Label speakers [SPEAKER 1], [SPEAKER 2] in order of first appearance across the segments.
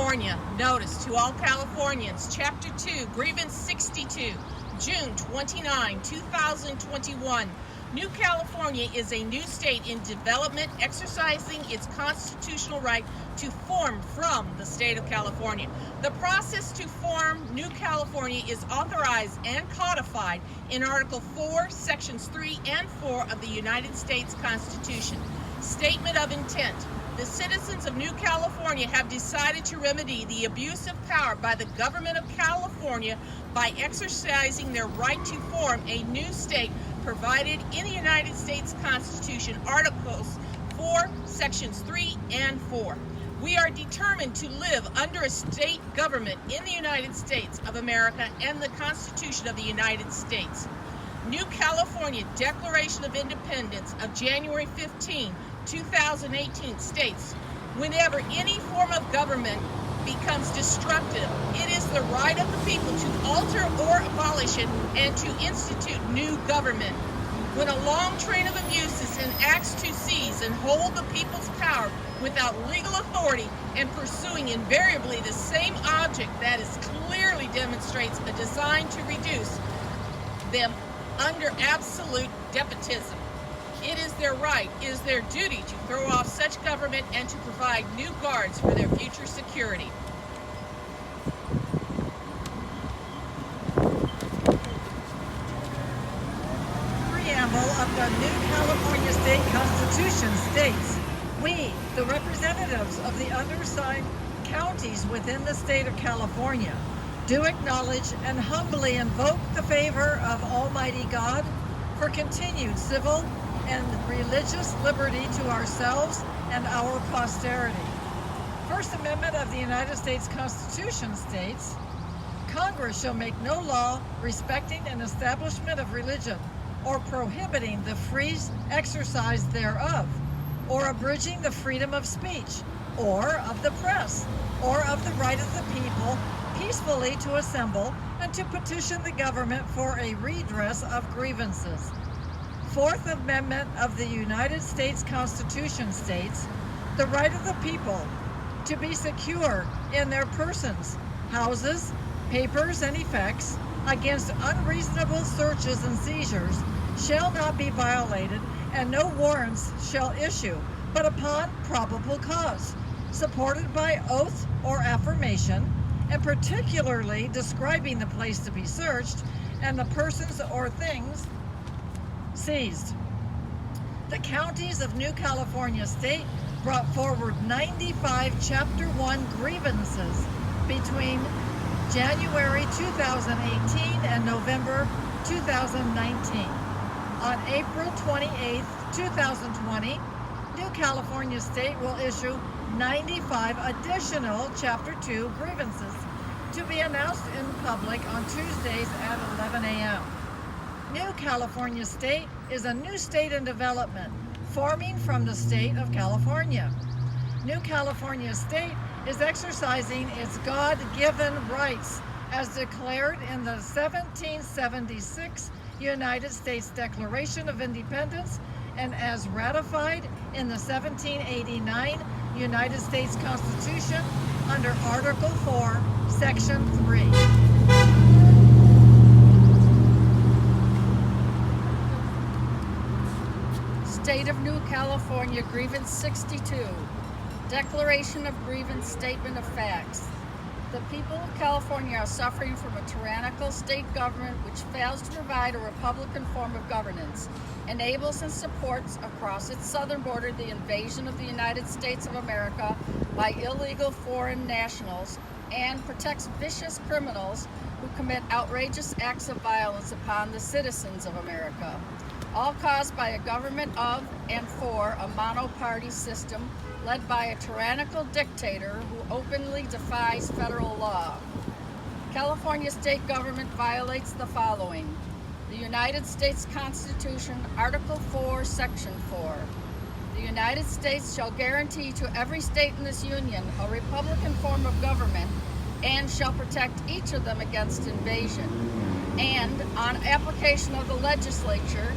[SPEAKER 1] California. Notice to all Californians, Chapter 2, Grievance 62, June 29, 2021. New California is a new state in development exercising its constitutional right to form from the state of California. The process to form New California is authorized and codified in Article 4, Sections 3 and 4 of the United States Constitution. Statement of intent. The citizens of New California have decided to remedy the abuse of power by the government of California by exercising their right to form a new state provided in the United States Constitution, Articles 4, Sections 3 and 4. We are determined to live under a state government in the United States of America and the Constitution of the United States. New California Declaration of Independence of January 15, 2018 states, whenever any form of government becomes destructive, it is the right of the people to alter or abolish it and to institute new government. When a long train of abuses and acts to seize and hold the people's power without legal authority and pursuing invariably the same object that is clearly demonstrates a design to reduce them under absolute despotism. It is their right, it is their duty to throw off such government and to provide new guards for their future security.
[SPEAKER 2] Preamble of the New California State Constitution states, "We, the representatives of the undersigned counties within the state of California, do acknowledge and humbly invoke the favor of Almighty God for continued civil and religious liberty to ourselves and our posterity." First Amendment of the United States Constitution states, "Congress shall make no law respecting an establishment of religion or prohibiting the free exercise thereof, or abridging the freedom of speech, or of the press, or of the right of the people peacefully to assemble and to petition the government for a redress of grievances." Fourth Amendment of the United States Constitution states, "The right of the people to be secure in their persons, houses, papers, and effects against unreasonable searches and seizures shall not be violated, and no warrants shall issue but upon probable cause, supported by oath or affirmation, and particularly describing the place to be searched and the persons or things seized." The counties of New California State brought forward 95 Chapter 1 grievances between January 2018 and November 2019. On April 28, 2020, New California State will issue 95 additional Chapter 2 grievances to be announced in public on Tuesdays at 11 a.m. New California State is a new state in development, forming from the state of California. New California State is exercising its God-given rights as declared in the 1776 United States Declaration of Independence and as ratified in the 1789 United States Constitution under Article 4, Section 3.
[SPEAKER 3] State of New California, Grievance 62, Declaration of Grievance Statement of Facts. The people of California are suffering from a tyrannical state government which fails to provide a Republican form of governance, enables and supports across its southern border the invasion of the United States of America by illegal foreign nationals, and protects vicious criminals who commit outrageous acts of violence upon the citizens of America, all caused by a government of and for a monoparty system led by a tyrannical dictator who openly defies federal law. California state government violates the following: the United States Constitution, Article 4, Section 4. The United States shall guarantee to every state in this union a Republican form of government and shall protect each of them against invasion. And on application of the legislature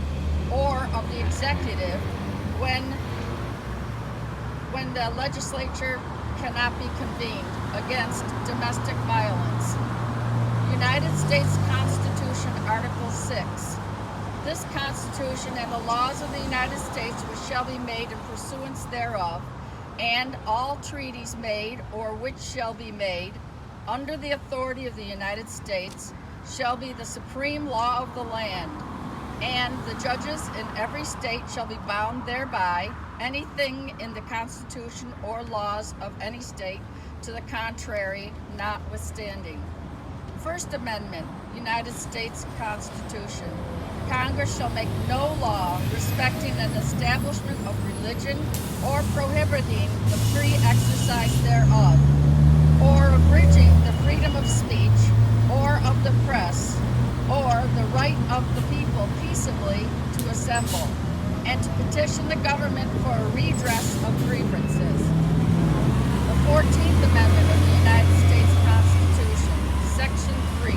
[SPEAKER 3] or of the executive, when the legislature cannot be convened against domestic violence. United States Constitution, Article 6. This Constitution and the laws of the United States which shall be made in pursuance thereof, and all treaties made or which shall be made under the authority of the United States shall be the supreme law of the land, and the judges in every state shall be bound thereby, anything in the Constitution or laws of any state to the contrary notwithstanding. First Amendment, United States Constitution. Congress shall make no law respecting an establishment of religion or prohibiting the free exercise thereof, or abridging the freedom of speech or of the press, or the right of the people peaceably to assemble, and to petition the government for a redress of grievances. The 14th Amendment of the United States Constitution, Section 3.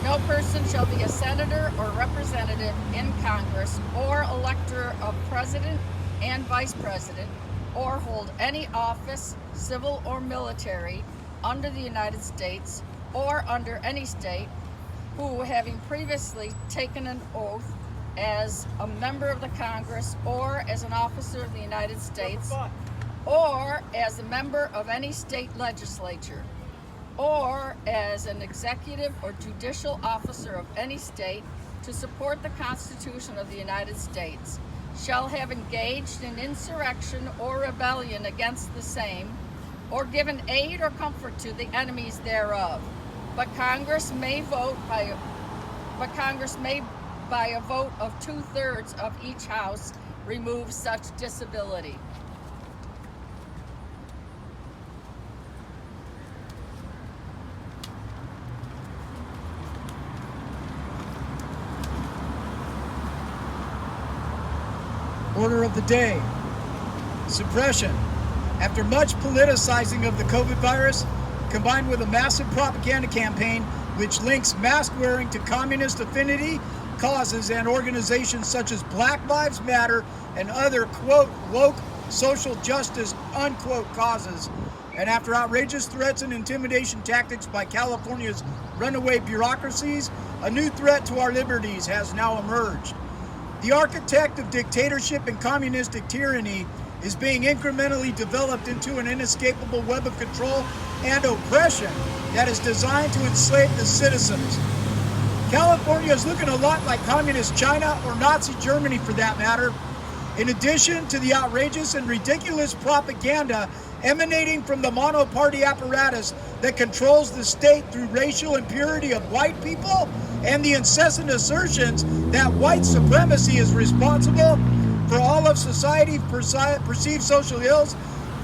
[SPEAKER 3] No person shall be a senator or representative in Congress or elector of president and vice president, or hold any office, civil or military, under the United States or under any state, who, having previously taken an oath as a member of the Congress or as an officer of the United States, or as a member of any state legislature, or as an executive or judicial officer of any state to support the Constitution of the United States, shall have engaged in insurrection or rebellion against the same, or given aid or comfort to the enemies thereof. But Congress may by a vote of 2/3 of each house remove such disability.
[SPEAKER 4] Order of the day. Suppression. After much politicizing of the COVID virus, combined with a massive propaganda campaign which links mask wearing to communist affinity causes and organizations such as Black Lives Matter and other, quote, woke social justice, unquote, causes, and after outrageous threats and intimidation tactics by California's runaway bureaucracies, a new threat to our liberties has now emerged. The architect of dictatorship and communistic tyranny is being incrementally developed into an inescapable web of control and oppression that is designed to enslave the citizens. California is looking a lot like communist China or Nazi Germany for that matter. In addition to the outrageous and ridiculous propaganda emanating from the monoparty apparatus that controls the state through racial impurity of white people and the incessant assertions that white supremacy is responsible for all of society's perceived social ills,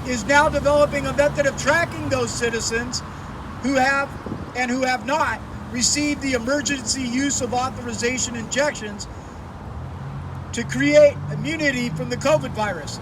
[SPEAKER 4] is now developing a method of tracking those citizens who have and who have not received the emergency use of authorization injections to create immunity from the COVID virus.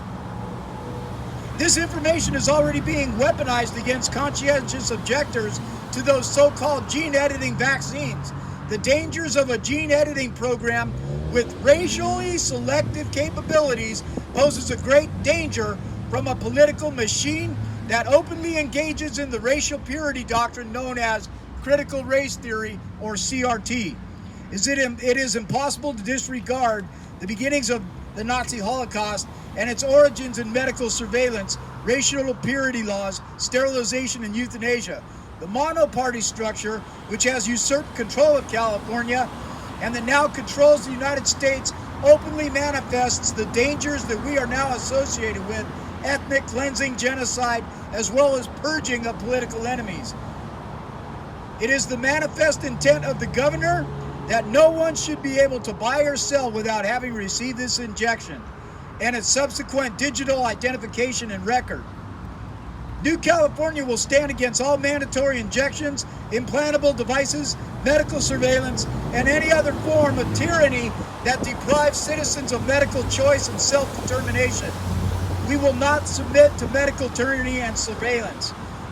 [SPEAKER 4] This information is already being weaponized against conscientious objectors to those so-called gene editing vaccines. The dangers of a gene editing program with racially selective capabilities poses a great danger from a political machine that openly engages in the racial purity doctrine known as critical race theory, or CRT. It is impossible to disregard the beginnings of the Nazi Holocaust and its origins in medical surveillance, racial purity laws, sterilization, and euthanasia. The monoparty structure, which has usurped control of California and that now controls the United States, openly manifests the dangers that we are now associated with: ethnic cleansing, genocide, as well as purging of political enemies. It is the manifest intent of the governor that no one should be able to buy or sell without having received this injection and its subsequent digital identification and record. New California will stand against all mandatory injections, implantable devices, medical surveillance, and any other form of tyranny that deprives citizens of medical choice and self-determination. We will not submit to medical tyranny and surveillance.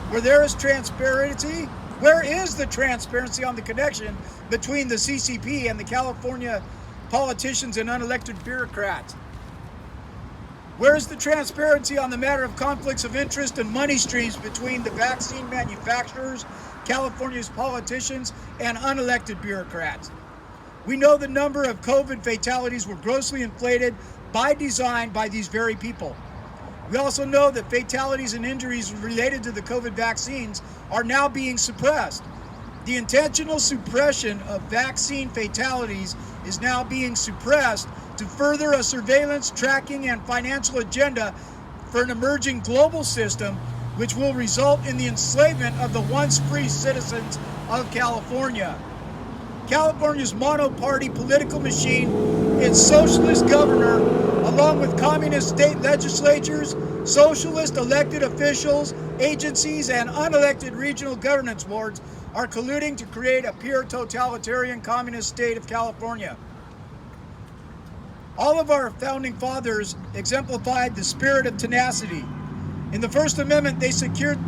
[SPEAKER 4] Where there is transparency, where is the transparency on the connection between the CCP and the California politicians and unelected bureaucrats? Where is the transparency on the matter of conflicts of interest and money streams between the vaccine manufacturers, California's politicians, and unelected bureaucrats? We know the number of COVID fatalities were grossly inflated by design by these very people. We also know that fatalities and injuries related to the COVID vaccines are now being suppressed. The intentional suppression of vaccine fatalities is now being suppressed to further a surveillance, tracking, and financial agenda for an emerging global system which will result in the enslavement of the once free citizens of California. California's mono-party political machine, its socialist governor, along with communist state legislatures, socialist elected officials, agencies, and unelected regional governance boards are colluding to create a pure totalitarian communist state of California. All of our founding fathers exemplified the spirit of tenacity. In the First Amendment, they secured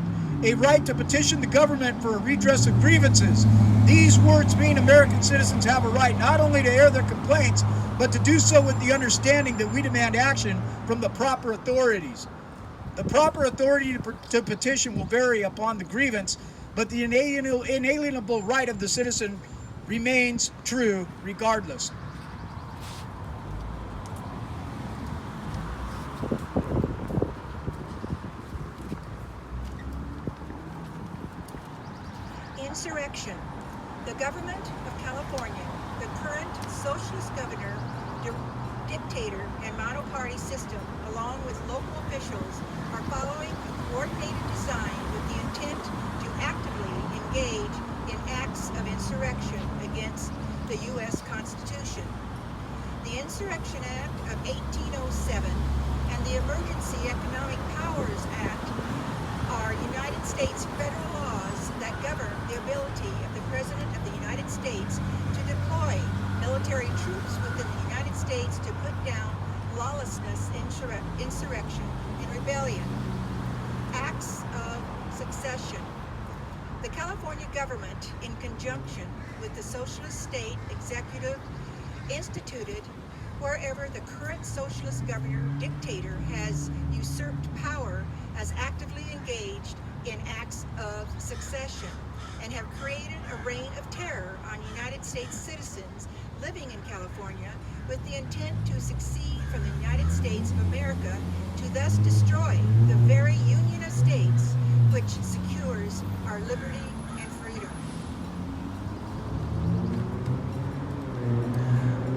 [SPEAKER 4] a right to petition the government for a redress of grievances. These words mean American citizens have a right not only to air their complaints, but to do so with the understanding that we demand action from the proper authorities. The proper authority to petition will vary upon the grievance, but the inalienable right of the citizen remains true regardless.
[SPEAKER 5] Insurrection. The government of California, the current socialist governor, dictator, and monoparty system, along with local officials, are following a coordinated design with the intent to actively engage in acts of insurrection against the U.S. Constitution. The Insurrection Act of 1807 and the Emergency Economic Powers Act are United States federal laws that govern the ability of the President of the United States to deploy military troops within the United States to put down lawlessness, insurrection, and rebellion. Acts of succession. The California government, in conjunction with the socialist state executive, instituted wherever the current socialist governor dictator has usurped power, as actively engaged in acts of succession and have created a reign of terror on United States citizens living in California with the intent to secede from the United States of America, to thus destroy the very union of states which secures our liberty and freedom.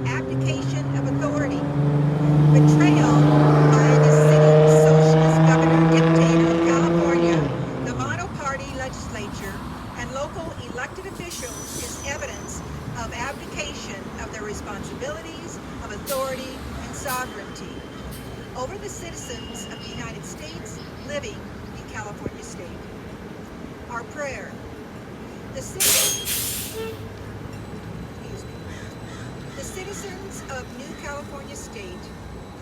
[SPEAKER 5] Abdication of authority. Betrayal by the sitting socialist governor dictator of California, the monoparty legislature, and local elected officials is evidence of abdication of their responsibilities of authority and sovereignty over the citizens of the United States living in California state. Our prayer. The citizens of New California state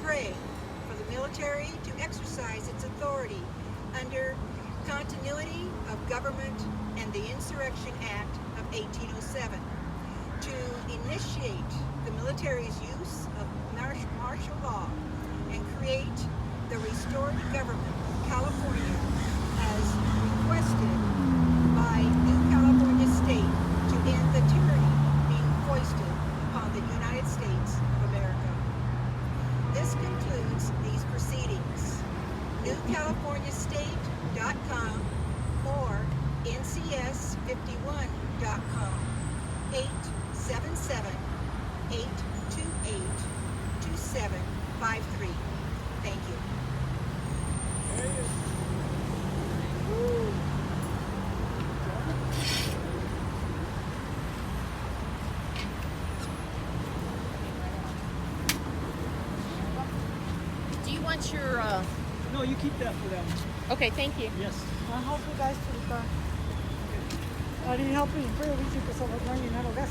[SPEAKER 5] pray for the military to exercise its authority under continuity of government and the Insurrection Act of 1807, to initiate the military's use of martial law and create the restored government of California as requested by New California state to end the tyranny being foisted upon the United States of America. This concludes these proceedings. NewCaliforniaState.com or NCS51.com 877-828-2753. Thank you.
[SPEAKER 1] Do you want your,
[SPEAKER 4] No, you keep that for them.
[SPEAKER 1] okay, thank you.
[SPEAKER 4] Yes.
[SPEAKER 2] I'll help you guys to the car. Ahorita help you, pero dice que se va a dañar el gas.